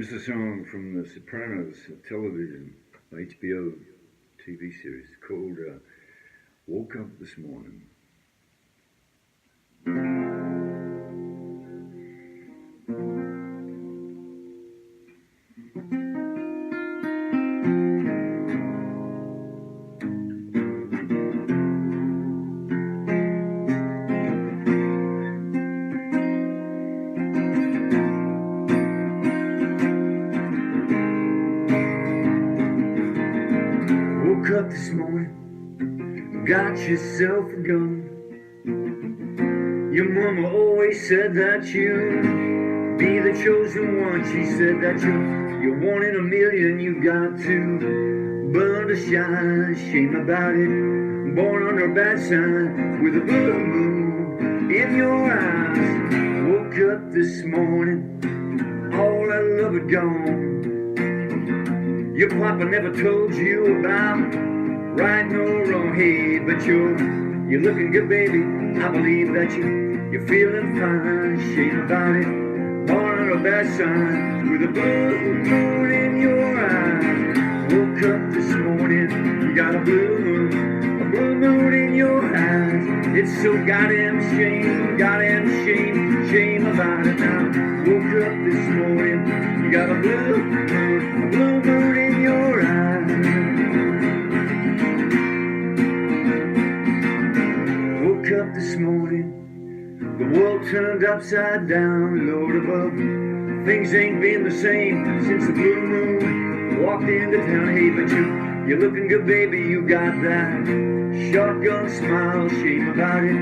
This is a song from the Sopranos television, HBO TV series called Woke Up This Morning. Woke up this morning, got yourself a gun. Your mama always said that you'd be the chosen one. She said that you're one in a million, you got to burn to shine. Shame about it, born under a bad sign, with a blue moon in your eyes. Woke up this morning, all that love had gone. Your papa never told you about right nor wrong, hey, but you're looking good, baby. I believe that you're feeling fine. Shame about it, born on a bad sign, with a blue moon in your eyes. Woke up this morning, you got a blue moon in your eyes. It's so goddamn shame, shame about it now. Woke up this morning, you got a blue moon in your eyes. Woke up this morning, the world turned upside down. Lord above, things ain't been the same since the blue moon walked into town. Hey, but you're looking good, baby. You got that shotgun smile. Shame about it,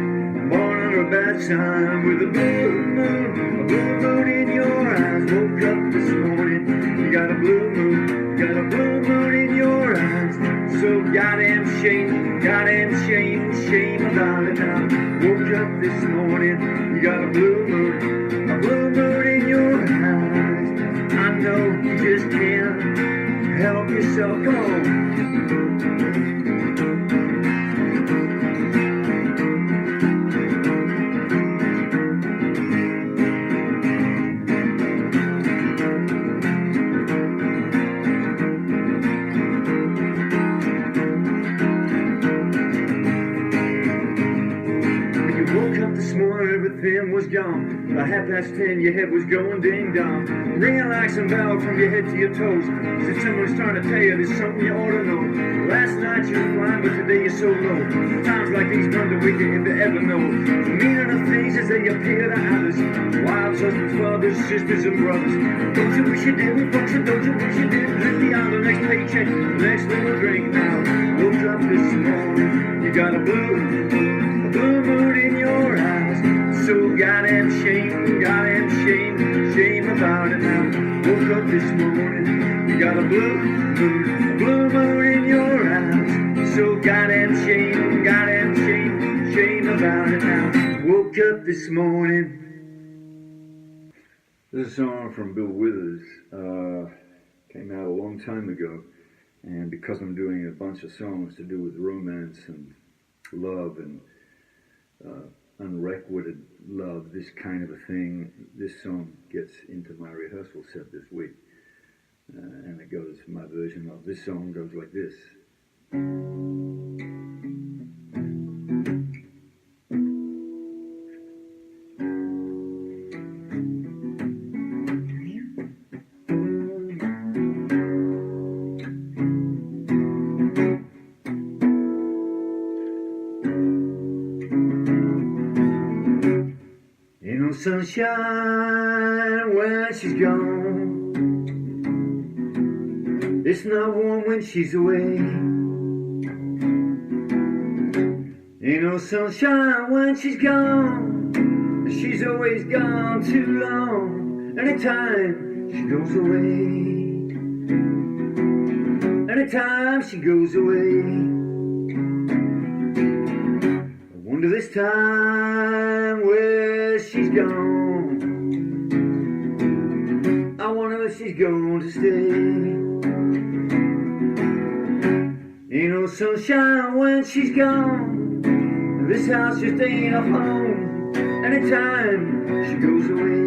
born under a bad sign, with a blue moon in your eyes. Woke up this morning, you got a blue moon in your eyes. So goddamn shame, shame about it now. Woke up this morning, you got a blue moon in your eyes. I know you just can't help yourself, come on. Everything was gone. By 10:30, your head was going ding dong. Ringing like some bell from your head to your toes. As if someone's trying to tell you there's something you ought to know. Last night you were flying, but today you're so low. Times like these run the wicked if they ever know. The meaning of things as they appear to others. Wives, husbands, fathers, sisters, and brothers. Don't you wish you didn't? Folks, don't you wish you didn't? Live beyond the next paycheck, the next little drink now. Woke up this morning, you got a blue moon in your eyes. So goddamn shame, shame about it now. Woke up this morning, you got a blue moon in your eyes. So goddamn shame, shame about it now. Woke up this morning. This is a song from Bill Withers. Came out a long time ago, and because I'm doing a bunch of songs to do with romance and love and unrequited love, this kind of a thing, this song gets into my rehearsal set this week. And it goes, my version of this song goes like this. Sunshine when she's gone. It's not warm when she's away. Ain't no sunshine when she's gone. She's always gone too long. Anytime she goes away. Anytime she goes away. I wonder this time where she's gone. I wonder if she's going to stay. Ain't no sunshine when she's gone. This house just ain't a home. Anytime she goes away.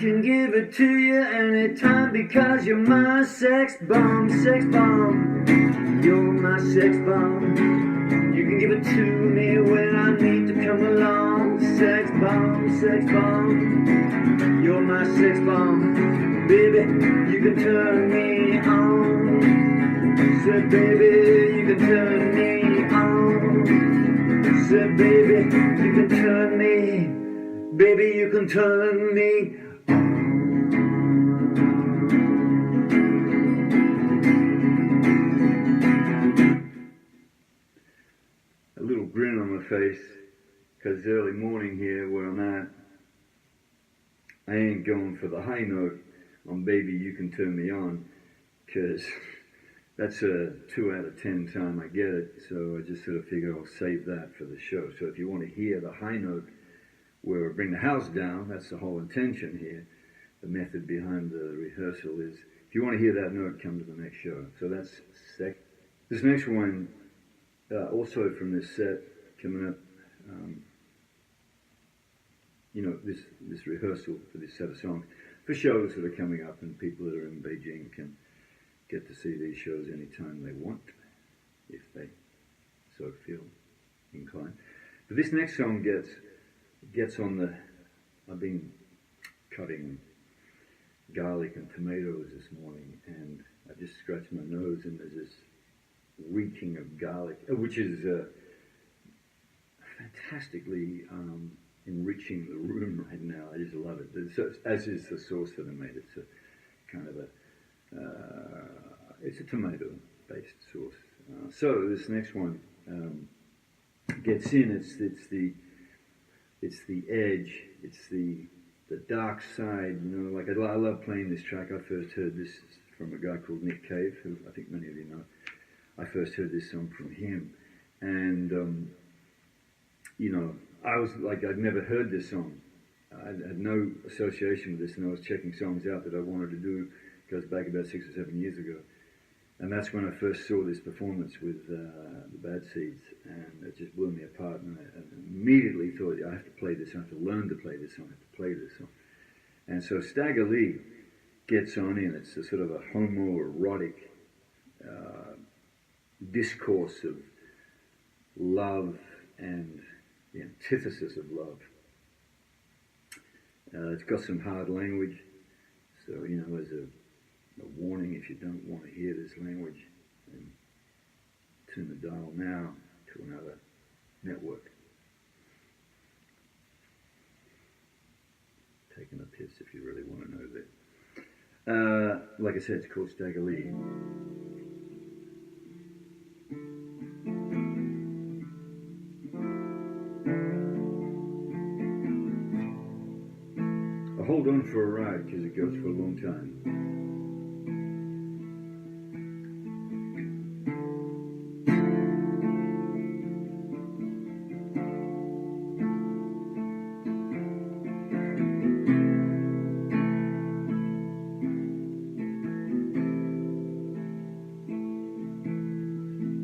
can give it to you anytime because you're my sex bomb, sex bomb. You're my sex bomb. You can give it to me when I need to come along. Sex bomb, sex bomb. You're my sex bomb. Baby, you can turn me on. Said baby, you can turn me on. Said baby, you can turn me. Baby, you can turn me on. A little grin on my face, because it's early morning here where I'm at. I ain't going for the high note on Baby, You Can Turn Me On, because that's a 2 out of 10 time I get it, so I just sort of figure I'll save that for the show. So if you want to hear the high note where I bring the house down, that's the whole intention here. The method behind the rehearsal is, if you want to hear that note, come to the next show. So that's sec. This next one, also from this set, coming up, you know, this rehearsal for this set of songs, for shows that are coming up, and people that are in Beijing can get to see these shows anytime they want, if they so feel inclined. But this next song gets on the, I've been cutting garlic and tomatoes this morning, and I just scratched my nose and there's this reeking of garlic, which is fantastically enriching the room right now. I just love it. As is the sauce that I made. It's a kind of it's a tomato-based sauce. So this next one gets in. It's the edge. It's the dark side. You know, like I love playing this track. I first heard this from a guy called Nick Cave, who I think many of you know. I first heard this song from him, and you know, I was like, I'd never heard this song. I had no association with this, and I was checking songs out that I wanted to do. It goes back about 6 or 7 years ago, and that's when I first saw this performance with the Bad Seeds, and it just blew me apart. And I immediately thought, I have to play this. I have to learn to play this song. I have to play this song. And so Stagger Lee gets on in. It's a sort of a homoerotic discourse of love and the antithesis of love. It's got some hard language, so you know, there's a warning if you don't want to hear this language, and tune the dial now to another network. Taking a piss if you really want to know that. Like I said, it's called Stagger Lee. Hold on for a ride, because it goes for a long time.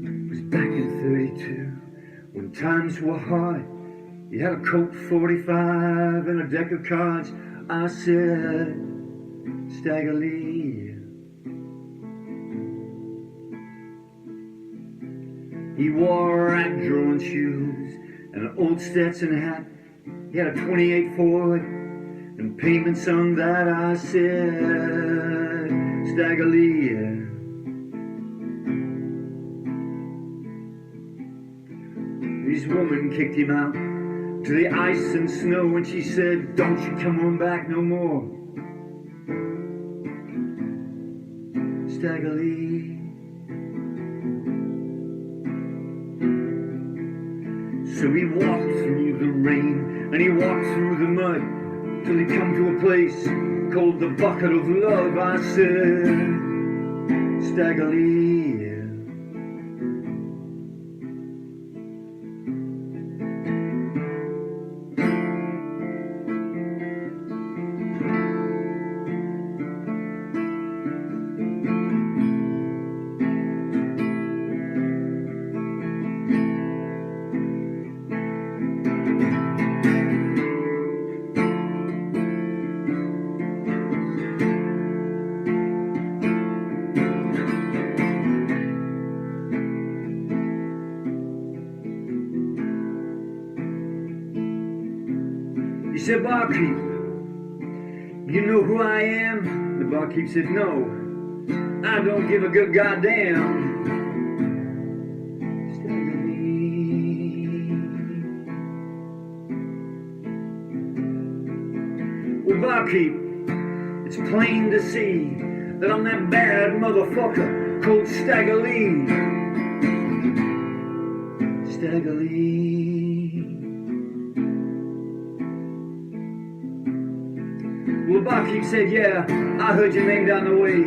It was back in 32, when times were hard. You had a Colt 45 and a deck of cards. I said, Stagger Lee. He wore rat-drawn shoes and an old Stetson hat. He had a 28 Ford and payments on that. I said, Stagger Lee. His woman kicked him out to the ice and snow, and she said, don't you come on back no more. Stagger Lee. So he walked through the rain and he walked through the mud till he come to a place called the Bucket of Love. I said, Stagger Lee. He said, "Barkeep, you know who I am?" The barkeep said, "No, I don't give a good goddamn." Well, barkeep, it's plain to see that I'm that bad motherfucker called Stagger Lee. Stagger Lee. Well, the barkeep said, "Yeah, I heard your name down the way.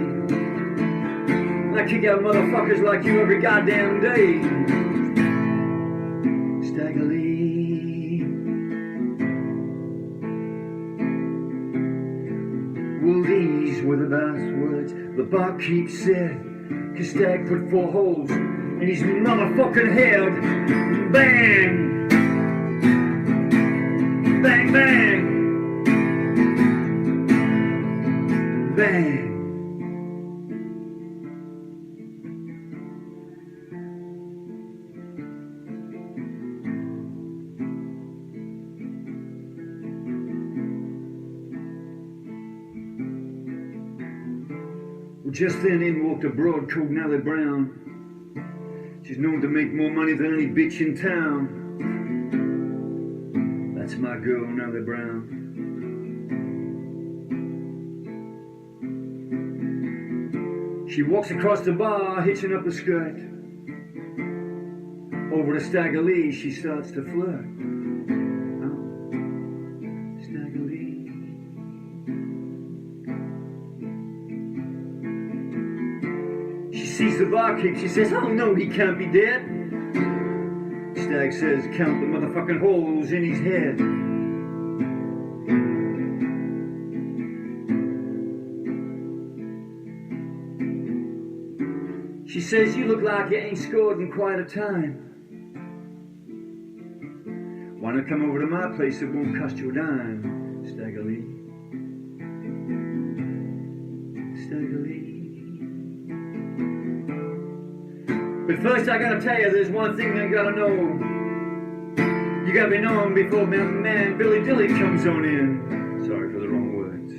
I kick out motherfuckers like you every goddamn day." Stagger Lee. Well, these were the last words the barkeep said, 'cause Stag put 4 holes in his motherfucking head. Bang! Bang, bang! Bang! Well, just then in walked a broad called Nellie Brown. She's known to make more money than any bitch in town. That's my girl, Nellie Brown. She walks across the bar, hitching up a skirt. Over to Stagger Lee, she starts to flirt. Oh, Stagger Lee. She sees the barkeep, she says, "Oh no, he can't be dead." Stag says, "Count the motherfucking holes in his head." She says, "You look like you ain't scored in quite a time. Why not come over to my place? It won't cost you a dime." Stagger Lee. Stagger Lee. But first I gotta tell you, there's one thing you gotta know. You gotta be known before my man Billy Dilly comes on in. Sorry for the wrong words.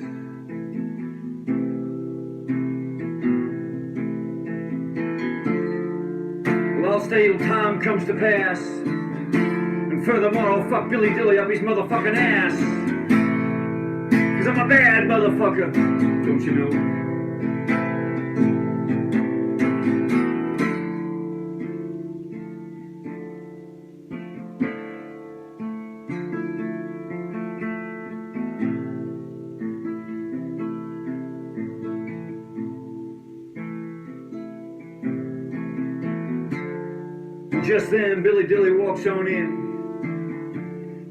Well, I'll stay till time comes to pass. And furthermore, I'll fuck Billy Dilly up his motherfucking ass. 'Cause I'm a bad motherfucker, don't you know? Just then, Billy Dilly walks on in.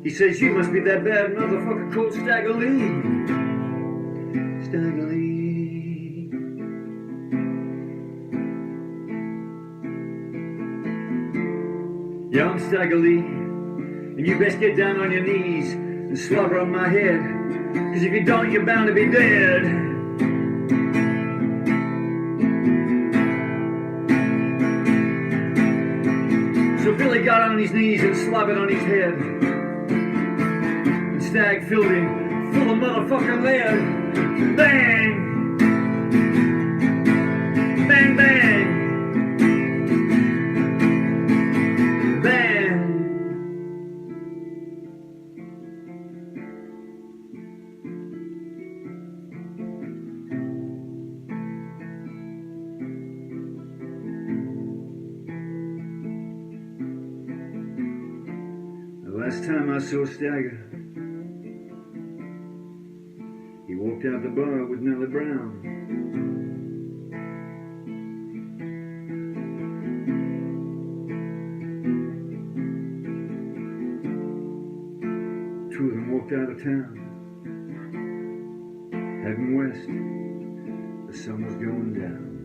He says, "You must be that bad motherfucker called Stagger Lee." Stagger Lee. Yeah, I'm Stagger Lee, and you best get down on your knees and slobber on my head, 'cause if you don't, you're bound to be dead. So Billy got on his knees and slobbered on his head. And Stag filled him full of motherfucking lead. Bang! Bang, bang! Bang! Last time I saw Stagger, he walked out the bar with Nellie Brown. Two of them walked out of town, heading west. The sun was going down.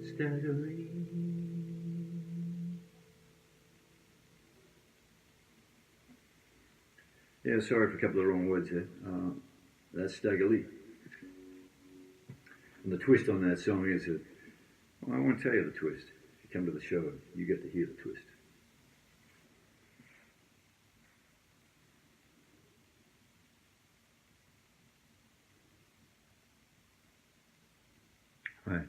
Stagger Lee. Yeah, sorry for a couple of wrong words here. That's Stagger Lee. And the twist on that song is that, well, I won't tell you the twist. If you come to the show, you get to hear the twist. Hi.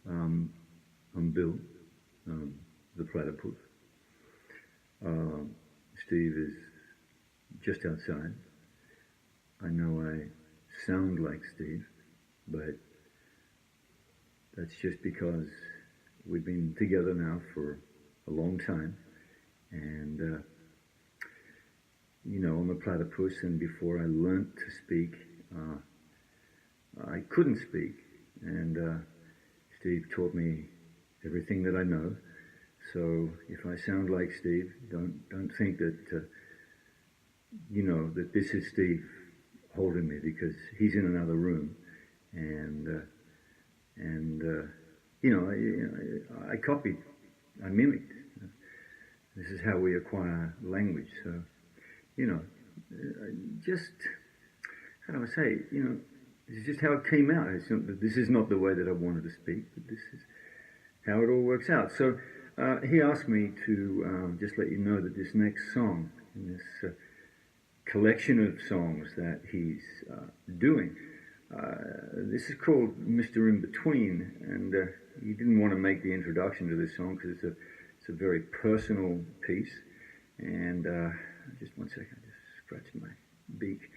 I'm Bill, the platypus. Steve is just outside. I know I sound like Steve, but that's just because we've been together now for a long time. And, you know, I'm a platypus, and before I learnt to speak, I couldn't speak. And Steve taught me everything that I know. So if I sound like Steve, don't think that, you know, that this is Steve holding me, because he's in another room. And you know, I copied, I mimicked. This is how we acquire language. So, you know, just, how do I say, you know, this is just how it came out. This is not the way that I wanted to speak, but this is how it all works out. So he asked me to just let you know that this next song, in this collection of songs that he's doing, this is called Mr. In Between, and he didn't want to make the introduction to this song because it's a very personal piece. And just one second, I just scratched my beak.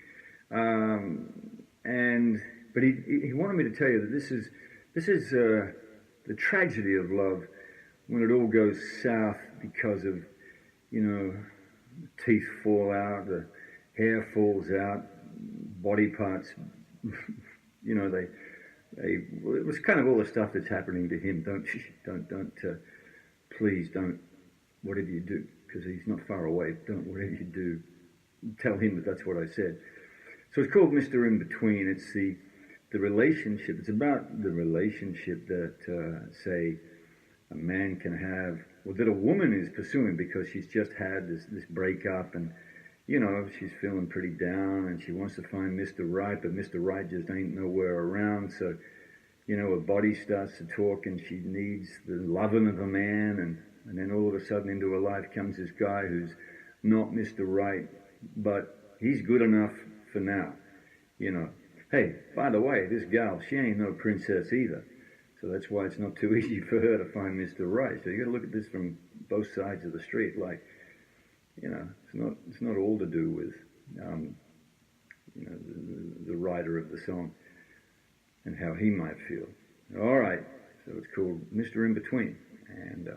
But he wanted me to tell you that this is the tragedy of love when it all goes south because of, you know, teeth fall out, the hair falls out, body parts, you know, it was kind of all the stuff that's happening to him. Please don't, whatever you do, because he's not far away, whatever you do, tell him that that's what I said. So it's called Mr. In Between. It's the relationship. It's about the relationship that, say, a man can have, or that a woman is pursuing because she's just had this breakup, and, you know, she's feeling pretty down, and she wants to find Mr. Right, but Mr. Right just ain't nowhere around. So, you know, her body starts to talk, and she needs the loving of a man, and then all of a sudden into her life comes this guy who's not Mr. Right, but he's good enough for now, you know. Hey, by the way, this gal, she ain't no princess either. So that's why it's not too easy for her to find Mr. Right. So you got to look at this from both sides of the street. Like, you know, it's not all to do with, you know, the writer of the song and how he might feel. All right. So it's called Mr. In Between, and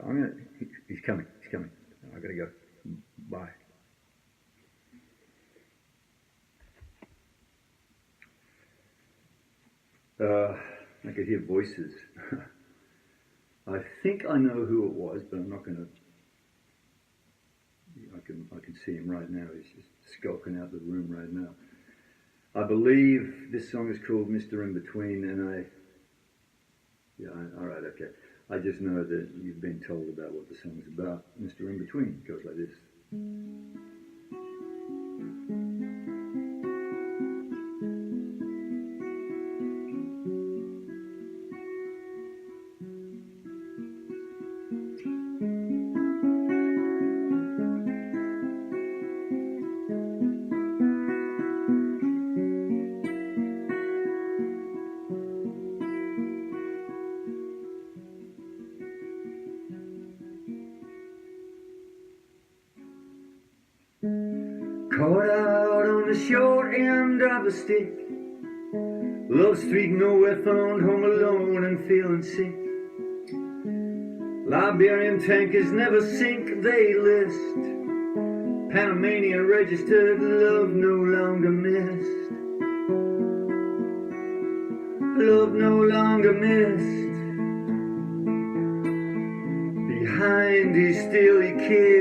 he's coming. I got to go. Bye. I could hear voices. I think I know who it was, but I'm not going to. I can see him right now. He's just skulking out the room right now. I believe this song is called Mr. In Between, and all right, okay. I just know that you've been told about what the song's about. Mr. In Between goes like this. Caught out on the short end of a stick, love streak nowhere found, home alone and feeling sick. Liberian tankers never sink, they list. Panamanian registered, love no longer missed. Love no longer missed. Behind he still he cares.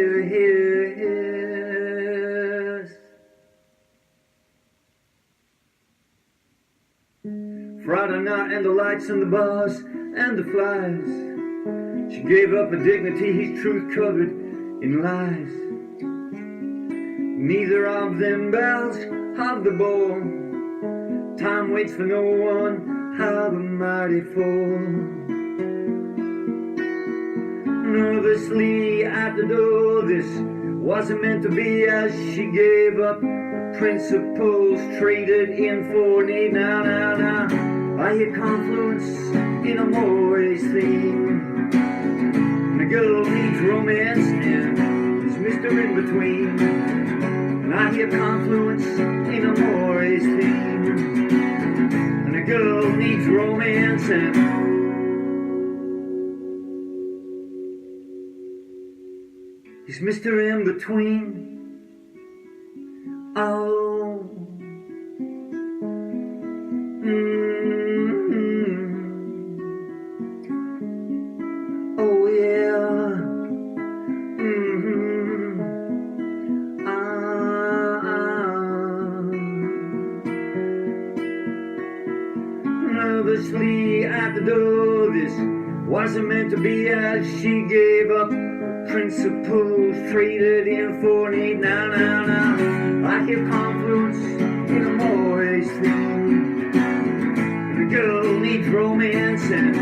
Friday night and the lights and the bars and the flies. She gave up her dignity, his truth covered in lies. Neither of them bells have the ball. Time waits for no one, how the mighty fall. Nervously at the door, this wasn't meant to be, as she gave up principles, traded in for need. Now, I hear confluence in a more's theme. And a girl needs romance and there's Mr. In between. And I hear confluence in a more's theme. And a girl needs romance and he's Mr. In between. Oh, oh yeah, nervously at the door, this wasn't meant to be as she gave up. Principles traded in for need now. I hear confluence in a more's theme. The girl needs romance and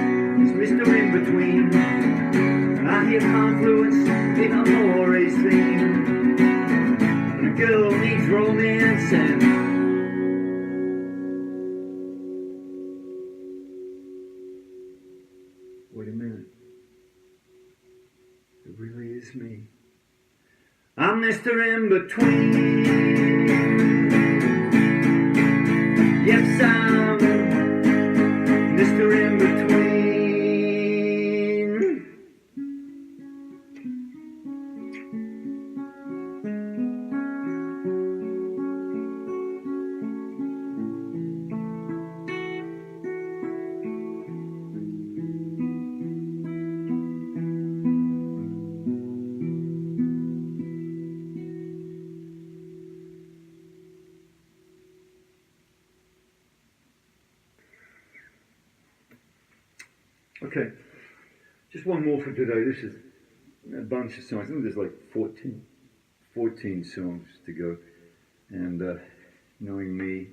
it's Mr. In between. I hear confluence in a more's theme. The girl needs romance and wait a minute. It really is me. I'm Mr. In between. Yes, I'm Mr. In between. Okay, just one more for today. This is a bunch of songs. I think there's like 14 songs to go. And knowing me,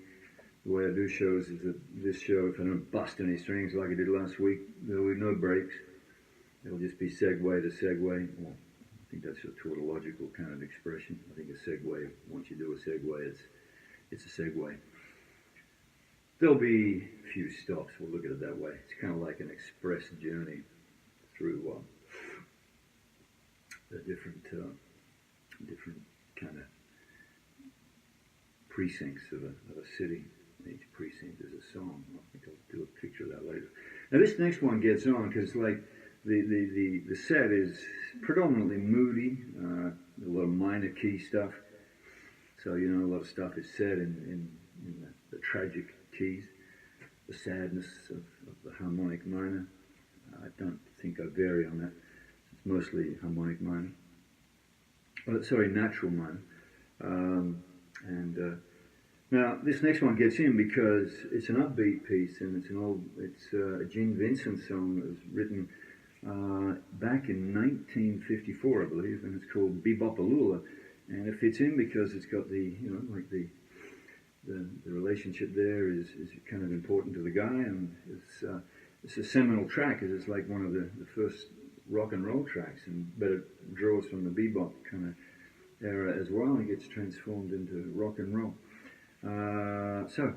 the way I do shows is that this show, if I don't bust any strings like I did last week, there will be no breaks. It'll just be segue to segue. Well, I think that's a tautological kind of expression. I think a segue, once you do a segue, it's a segue. There'll be a few stops, we'll look at it that way. It's kind of like an express journey through the different kind of precincts of a city. Each precinct is a song. I think I'll do a picture of that later. Now this next one gets on because like the set is predominantly moody, a lot of minor key stuff. So a lot of stuff is said in the tragic keys, the sadness of the harmonic minor. I don't think I vary on that. It's mostly harmonic minor. Natural minor. Now this next one gets in because it's an upbeat piece and it's a Gene Vincent song that was written back in 1954, I believe, and it's called Bebopalula, and it fits in because it's got the relationship there is kind of important to the guy, and it's a seminal track because it's like one of the first rock and roll tracks, but it draws from the bebop kind of era as well and gets transformed into rock and roll. So,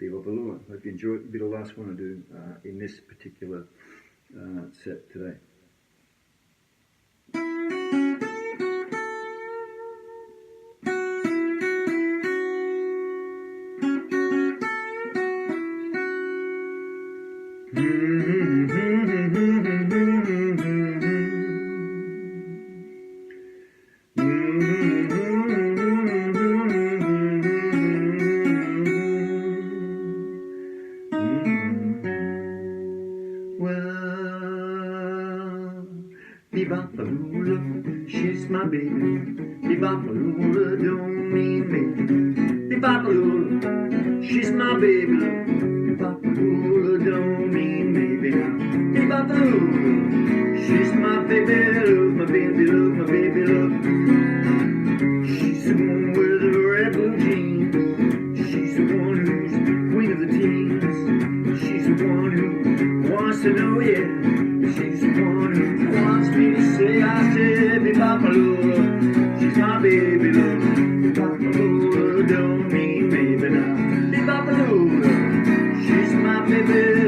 Bebopalula. Hope you enjoy it. It'll be the last one I do in this particular set today. Bebopalula, she's my baby. Bebopalula don't mean me. Bebopalula, she's my baby. Bebopalula don't mean maybe now. Bebopalula, she's my baby love, my baby love, my baby love. She's the one with the red blue jeans. She's the one who's queen of the teens. She's the one who wants to know, yeah. She's the one who wants me to say, I said, Bebopalula, she's my baby love. Bebopalula don't mean maybe now. Bebopalula, she's my baby.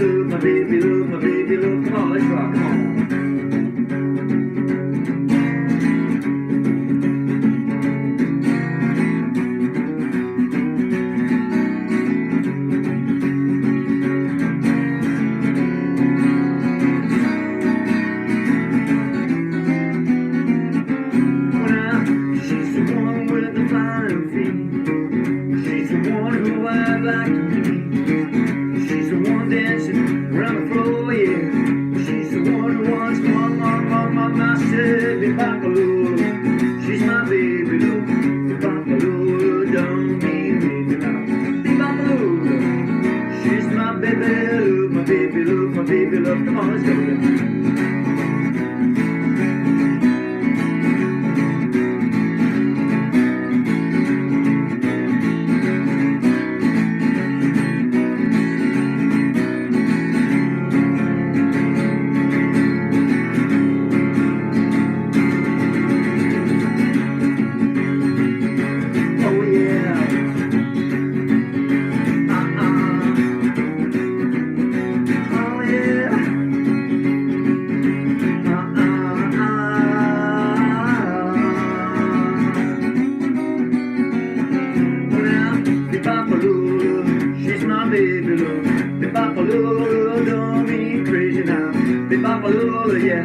Lula, yeah,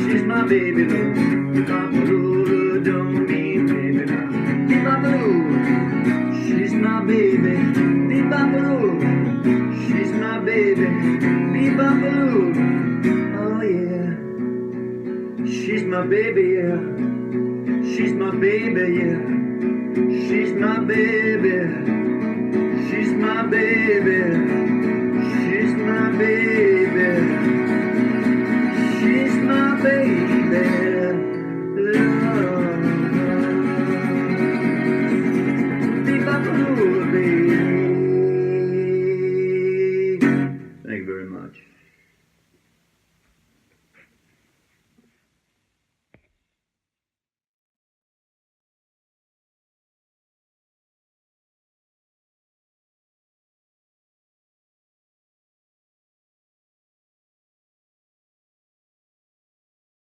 she's my baby, Lula. Lula don't mean baby now. Lula, she's my baby. Lula, she's my baby. Lula, oh yeah, she's my baby, yeah. She's my baby, yeah. She's my baby. She's my baby. She's my baby.